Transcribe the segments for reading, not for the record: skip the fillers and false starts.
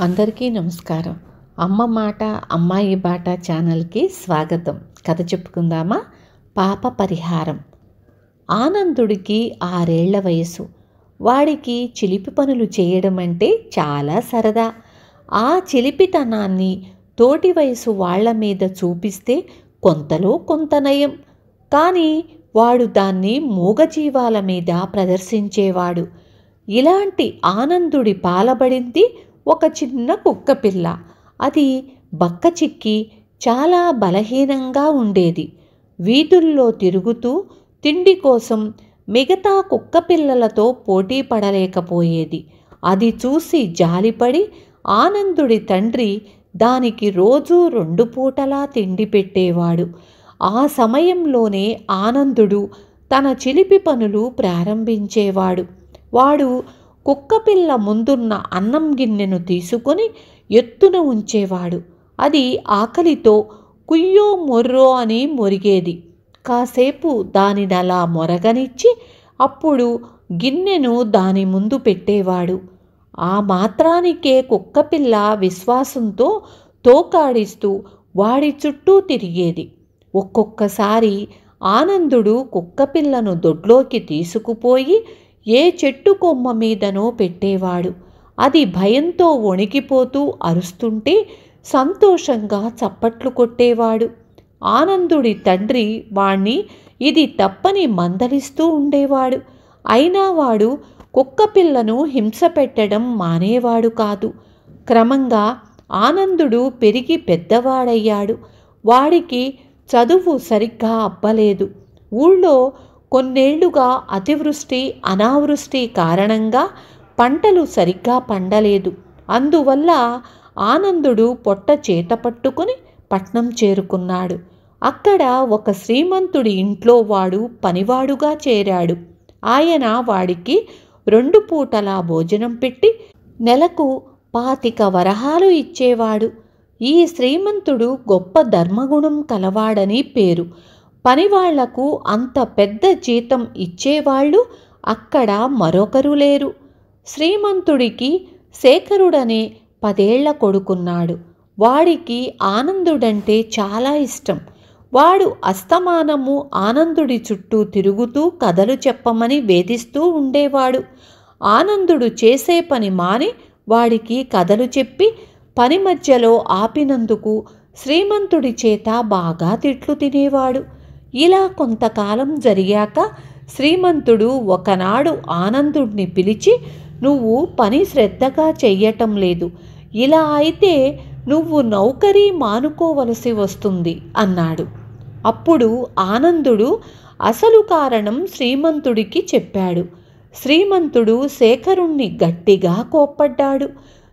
అందరికీ నమస్కారం. అమ్మ మాట అమ్మాయి బాట ఛానల్కి స్వాగతం. కథ చెప్పుకుందామా? పాప పరిహారం. ఆనందుడికి 6 ఏళ్ల వయసు. వాడికి చిలిపి పనులు చేయడం అంటే చాలా సరదా. ఆ చిలిపితనాన్ని తోటి వయసు వాళ్ల మీద చూపిస్తే కొంతలో కొంత నయం. కానీ వాడు దాన్ని మూగజీవాల మీద ప్రదర్శించేవాడు. ఇలాంటి ఆనందుడి పాలబడింది ఒక చిన్న కుక్కపిల్ల. అది బక్కచిక్కి చాలా బలహీనంగా ఉండేది. వీధుల్లో తిరుగుతూ తిండి కోసం మిగతా కుక్కపిల్లలతో పోటీ పడలేకపోయేది. అది చూసి జాలిపడి ఆనందుడి తండ్రి దానికి రోజూ 2 పూటలా తిండి పెట్టేవాడు. ఆ సమయంలోనే ఆనందుడు తన చిలిపి పనులు ప్రారంభించేవాడు. వాడు కుక్కపిల్ల ముందున్న అన్నం గిన్నెను తీసుకొని ఎత్తున ఉంచేవాడు. అది ఆకలితో కుయ్యో మొర్రో అని మొరిగేది. కాసేపు దానినలా మొరగనిచ్చి అప్పుడు గిన్నెను దాని ముందు పెట్టేవాడు. ఆ మాత్రానికే కుక్కపిల్ల విశ్వాసంతో తోకాడిస్తూ వాడి చుట్టూ తిరిగేది. ఒక్కొక్కసారి ఆనందుడు కుక్కపిల్లను దొడ్లోకి తీసుకుపోయి ఏ చెట్టు కొమ్మ మీదనో పెట్టేవాడు. అది భయంతో వణికిపోతూ అరుస్తుంటే సంతోషంగా చప్పట్లు కొట్టేవాడు. ఆనందుడి తండ్రి వాణ్ణి ఇది తప్పని మందలిస్తూ ఉండేవాడు. అయినా వాడు కుక్కపిల్లను హింస పెట్టడం మానేవాడు కాదు. క్రమంగా ఆనందుడు పెరిగి పెద్దవాడయ్యాడు. వాడికి చదువు సరిగ్గా అబ్బలేదు. ఊళ్ళో కొన్నేళ్లుగా అతివృష్టి అనావృష్టి కారణంగా పంటలు సరిగ్గా పండలేదు. అందువల్ల ఆనందుడు పొట్ట చేత పట్టుకుని పట్నం చేరుకున్నాడు. అక్కడ ఒక శ్రీమంతుడి ఇంట్లో వాడు పనివాడుగా చేరాడు. ఆయన వాడికి 2 పూటలా భోజనం పెట్టి నెలకు 25 వరహాలు ఇచ్చేవాడు. ఈ శ్రీమంతుడు గొప్ప ధర్మగుణం కలవాడని పేరు. పనివాళ్లకు అంత పెద్ద జీతం ఇచ్చేవాళ్ళు అక్కడ మరొకరు లేరు. శ్రీమంతుడికి శేఖరుడనే 10 ఏళ్ల కొడుకున్నాడు. వాడికి ఆనందుడంటే చాలా ఇష్టం. వాడు అస్తమానము ఆనందుడి చుట్టూ తిరుగుతూ కథలు చెప్పమని వేధిస్తూ ఉండేవాడు. ఆనందుడు చేసే పని మాని వాడికి కథలు చెప్పి పని మధ్యలో ఆపినందుకు శ్రీమంతుడి చేత బాగా తిట్లు తినేవాడు. ఇలా కొంతకాలం జరిగాక శ్రీమంతుడు ఒకనాడు ఆనందుడిని పిలిచి, నువ్వు పని శ్రద్ధగా చెయ్యటం లేదు. ఇలా అయితే నువ్వు నౌకరీ మానుకోవలసి వస్తుంది అన్నాడు. అప్పుడు ఆనందుడు అసలు కారణం శ్రీమంతుడికి చెప్పాడు. శ్రీమంతుడు శేఖరుణ్ణి గట్టిగా కోప్పడ్డాడు.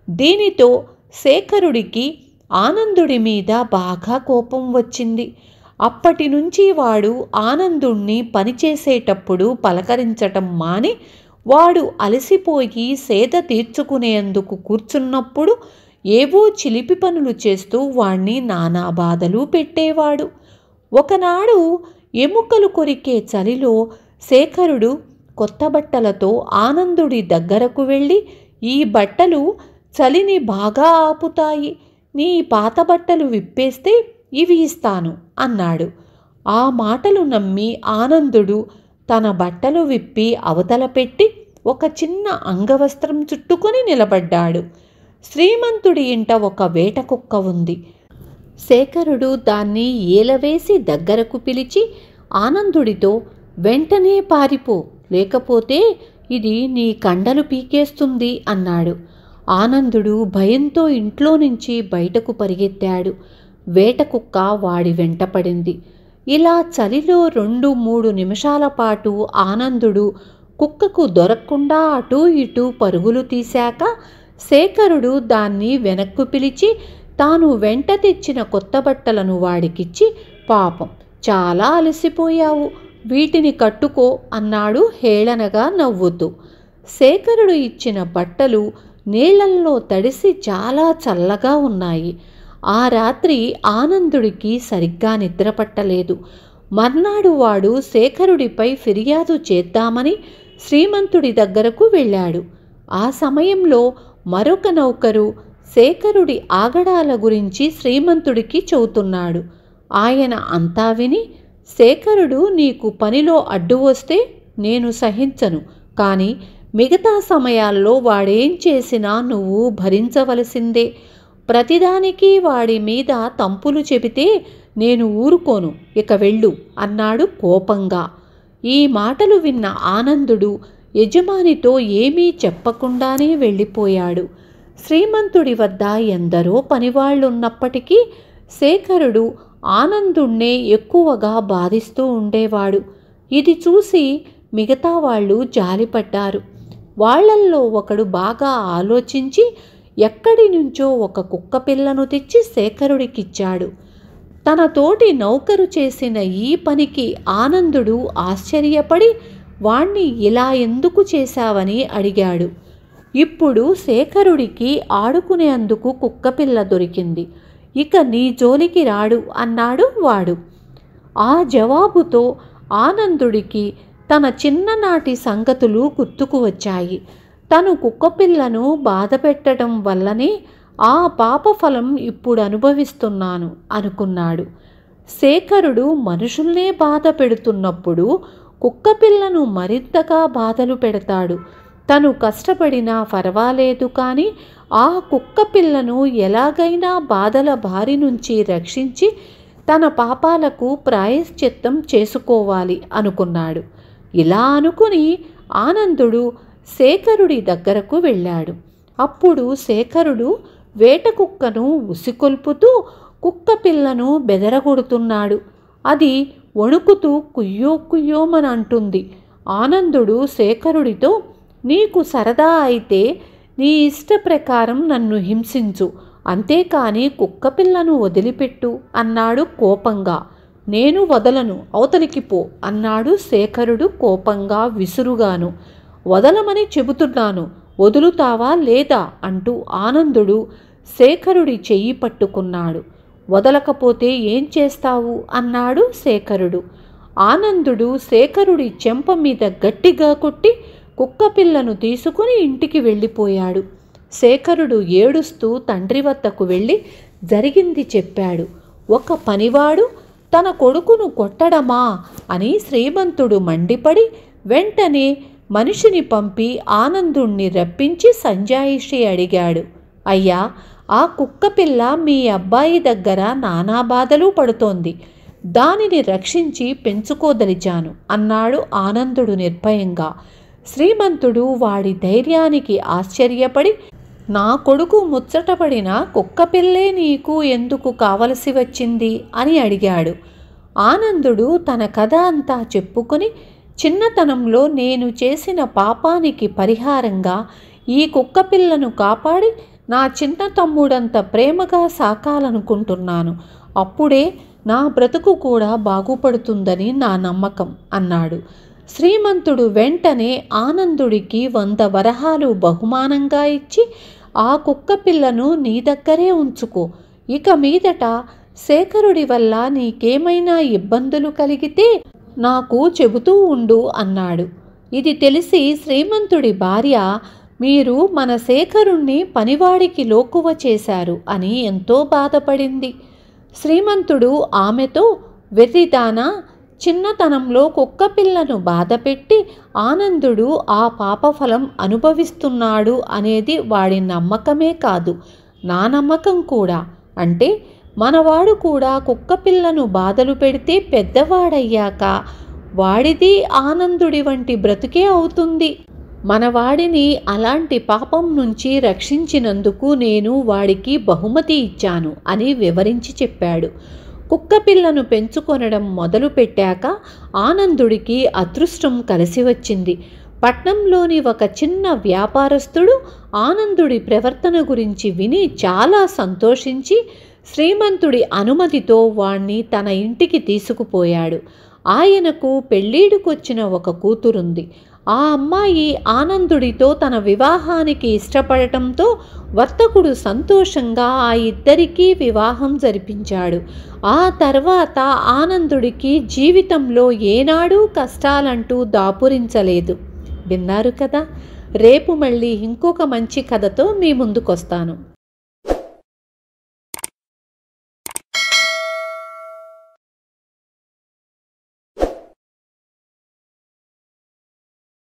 దీనితో శేఖరుడికి ఆనందుడి మీద బాగా కోపం వచ్చింది. అప్పటి నుంచి వాడు ఆనందుణ్ణి పనిచేసేటప్పుడు పలకరించటం మాని వాడు అలసిపోయి సేద తీర్చుకునేందుకు కూర్చున్నప్పుడు ఏవో చిలిపి పనులు చేస్తూ వాణ్ణి నానా బాధలు పెట్టేవాడు. ఒకనాడు ఎముకలు కొరికే చలిలో శేఖరుడు కొత్త బట్టలతో ఆనందుడి దగ్గరకు వెళ్ళి, ఈ బట్టలు చలిని బాగా ఆపుతాయి. నీ పాత బట్టలు విప్పేస్తే ఇవి ఇస్తాను అన్నాడు. ఆ మాటలు నమ్మి ఆనందుడు తన బట్టలు విప్పి అవతల పెట్టి ఒక చిన్న అంగవస్త్రం చుట్టుకొని నిలబడ్డాడు. శ్రీమంతుడి ఇంట ఒక వేట కుక్క ఉంది. శేఖరుడు దాన్ని ఏలవేసి దగ్గరకు పిలిచి ఆనందుడితో, వెంటనే పారిపో, లేకపోతే ఇది నీ కండలు పీకేస్తుంది అన్నాడు. ఆనందుడు భయంతో ఇంట్లో నుంచి బయటకు పరిగెత్తాడు. వేటకుక్క వాడి వెంటపడింది. ఇలా చలిలో 2-3 నిమిషాల పాటు ఆనందుడు కుక్కకు దొరకకుండా అటూ ఇటూ పరుగులు తీశాక శేఖరుడు దాన్ని వెనక్కు పిలిచి తాను వెంట తెచ్చిన కొత్త బట్టలను వాడికిచ్చి, పాపం చాలా అలసిపోయావు, వీటిని కట్టుకో అన్నాడు హేళనగా నవ్వుతూ. శేఖరుడు ఇచ్చిన బట్టలు నీళ్లల్లో తడిసి చాలా చల్లగా ఉన్నాయి. ఆ రాత్రి ఆనందుడికి సరిగ్గా నిద్రపట్టలేదు. మర్నాడు వాడు శేఖరుడిపై ఫిర్యాదు చేద్దామని శ్రీమంతుడి దగ్గరకు వెళ్ళాడు. ఆ సమయంలో మరొక నౌకరు శేఖరుడి ఆగడాల గురించి శ్రీమంతుడికి చెబుతున్నాడు. ఆయన అంతా విని, శేఖరుడు నీకు పనిలో అడ్డు వస్తే నేను సహించను, కానీ మిగతా సమయాల్లో వాడేం చేసినా నువ్వు భరించవలసిందే. ప్రతిదానికి వాడి మీద తంపులు చెబితే నేను ఊరుకోను, ఇక వెళ్ళు అన్నాడు కోపంగా. ఈ మాటలు విన్న ఆనందుడు యజమానితో ఏమీ చెప్పకుండానే వెళ్ళిపోయాడు. శ్రీమంతుడి వద్ద ఎందరో పనివాళ్లున్నప్పటికీ శేఖరుడు ఆనందుణ్ణే ఎక్కువగా బాధిస్తూ ఉండేవాడు. ఇది చూసి మిగతా వాళ్ళు జాలిపడ్డారు. వాళ్లల్లో ఒకడు బాగా ఆలోచించి ఎక్కడి నుంచో ఒక కుక్కపిల్లను తెచ్చి శేఖరుడికిచ్చాడు. తన తోటి నౌకరు చేసిన ఈ పనికి ఆనందుడు ఆశ్చర్యపడి వాణ్ణి ఇలా ఎందుకు చేశావని అడిగాడు. ఇప్పుడు శేఖరుడికి ఆడుకునేందుకు కుక్కపిల్ల దొరికింది, ఇక నీ జోలికి రాడు అన్నాడు వాడు. ఆ జవాబుతో ఆనందుడికి తన చిన్ననాటి సంగతులు గుర్తుకు వచ్చాయి. తను కుక్కపిల్లను బాధ పెట్టడం వల్లనే ఆ పాపఫలం ఇప్పుడు అనుభవిస్తున్నాను అనుకున్నాడు. శేఖరుడు మనుషుల్నే బాధ పెడుతున్నప్పుడు కుక్కపిల్లను మరింతగా బాధలు పెడతాడు. తను కష్టపడినా పర్వాలేదు, కానీ ఆ కుక్కపిల్లను ఎలాగైనా బాధల బారి నుంచి రక్షించి తన పాపాలకు ప్రాయశ్చిత్తం చేసుకోవాలి అనుకున్నాడు. ఇలా అనుకుని ఆనందుడు శేఖరుడి దగ్గరకు వెళ్ళాడు. అప్పుడు శేఖరుడు వేటకుక్కను ఉసికొల్పుతూ కుక్కపిల్లను బెదరగొడుతున్నాడు. అది వణుకుతూ కుయ్యో కుయ్యోమనంటుంది. ఆనందుడు శేఖరుడితో, నీకు సరదా అయితే నీ ఇష్ట ప్రకారం నన్ను హింసించు, అంతేకాని కుక్కపిల్లను వదిలిపెట్టు అన్నాడు కోపంగా. నేను వదలను, అవతలికి పో అన్నాడు శేఖరుడు కోపంగా విసురుగాను. వదలమని చెబుతున్నాను, వదులుతావా లేదా అంటూ ఆనందుడు శేఖరుడి చెయ్యి పట్టుకున్నాడు. వదలకపోతే ఏం చేస్తావు అన్నాడు శేఖరుడు. ఆనందుడు శేఖరుడి చెంప మీద గట్టిగా కొట్టి కుక్కపిల్లను తీసుకుని ఇంటికి వెళ్ళిపోయాడు. శేఖరుడు ఏడుస్తూ తండ్రి వద్దకు వెళ్ళి జరిగింది చెప్పాడు. ఒక పనివాడు తన కొడుకును కొట్టడమా అని శ్రీమంతుడు మండిపడి వెంటనే మనిషిని పంపి ఆనందుణ్ణి రప్పించి సంజాయిషి అడిగాడు. అయ్యా, ఆ కుక్కపిల్ల మీ అబ్బాయి దగ్గర నానా బాధలు పడుతోంది, దానిని రక్షించి పెంచుకోదలిచాను అన్నాడు ఆనందుడు నిర్భయంగా. శ్రీమంతుడు వాడి ధైర్యానికి ఆశ్చర్యపడి, నా కొడుకు ముచ్చటపడిన కుక్కపిల్లే నీకు ఎందుకు కావలసి వచ్చింది అని అడిగాడు. ఆనందుడు తన కథ అంతా చెప్పుకొని, చిన్నతనంలో నేను చేసిన పాపానికి పరిహారంగా ఈ కుక్కపిల్లను కాపాడి నా చిన్న తమ్ముడంత ప్రేమగా సాకాలనుకుంటున్నాను, అప్పుడే నా బ్రతుకు కూడా బాగుపడుతుందని నా నమ్మకం అన్నాడు. శ్రీమంతుడు వెంటనే ఆనందుడికి 100 వరహాలు బహుమానంగా ఇచ్చి, ఆ కుక్కపిల్లను నీ దగ్గరే ఉంచుకో, ఇక మీదట శేఖరుడి వల్ల నీకేమైనా ఇబ్బందులు కలిగితే నాకు చెబుతూ ఉండు అన్నాడు. ఇది తెలిసి శ్రీమంతుడి భార్య, మీరు మన శేఖరుణ్ణి పనివాడికి లోకువ చేశారు అని ఎంతో బాధపడింది. శ్రీమంతుడు ఆమెతో, వెర్రిదానా, చిన్నతనంలో కుక్కపిల్లను బాధపెట్టి ఆనందుడు ఆ పాపఫలం అనుభవిస్తున్నాడు అనేది వాడి నమ్మకమే కాదు, నా నమ్మకం కూడా. అంటే మనవాడు కూడా కుక్కపిల్లను బాధలు పెడితే పెద్దవాడయ్యాక వాడిది ఆనందుడి వంటి బ్రతుకే అవుతుంది. మనవాడిని అలాంటి పాపం నుంచి రక్షించినందుకు నేను వాడికి బహుమతి ఇచ్చాను అని వివరించి చెప్పాడు. కుక్కపిల్లను పెంచుకొనడం మొదలుపెట్టాక ఆనందుడికి అదృష్టం కలిసి వచ్చింది. పట్నంలోని ఒక చిన్న వ్యాపారస్తుడు ఆనందుడి ప్రవర్తన గురించి విని చాలా సంతోషించి శ్రీమంతుడి అనుమతితో వాణ్ణి తన ఇంటికి తీసుకుపోయాడు. ఆయనకు పెళ్ళీడుకొచ్చిన ఒక కూతురుంది. ఆ అమ్మాయి ఆనందుడితో తన వివాహానికి ఇష్టపడటంతో వర్తకుడు సంతోషంగా ఆ ఇద్దరికీ వివాహం జరిపించాడు. ఆ తర్వాత ఆనందుడికి జీవితంలో ఏనాడూ కష్టాలంటూ దాపురించలేదు. విన్నారు కదా. రేపు మళ్ళీ ఇంకొక మంచి కథతో మీ ముందుకొస్తాను.